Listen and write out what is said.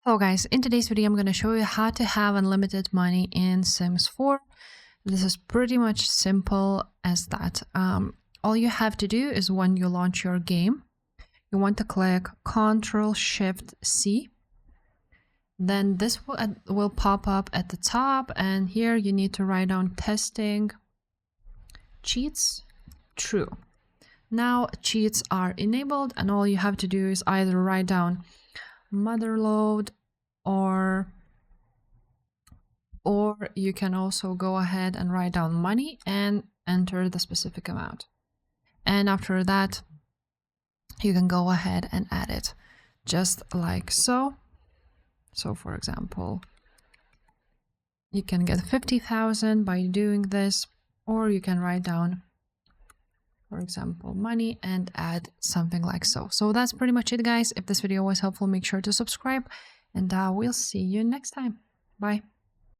Hello guys, in today's video I'm going to show you how to have unlimited money in Sims 4. This is pretty much simple as that. All you have to do is when you launch your game, you want to click Ctrl-Shift-C. Then this will pop up at the top, and here you need to write down testing cheats true. Now cheats are enabled, and all you have to do is either write down motherlode or you can also go ahead and write down money and enter the specific amount. And after that, you can go ahead and add it just like so. So for example, you can get 50,000 by doing this, or you can write down, for example, money and add something like so. So that's pretty much it, guys. If this video was helpful, make sure to subscribe, and we'll see you next time. Bye.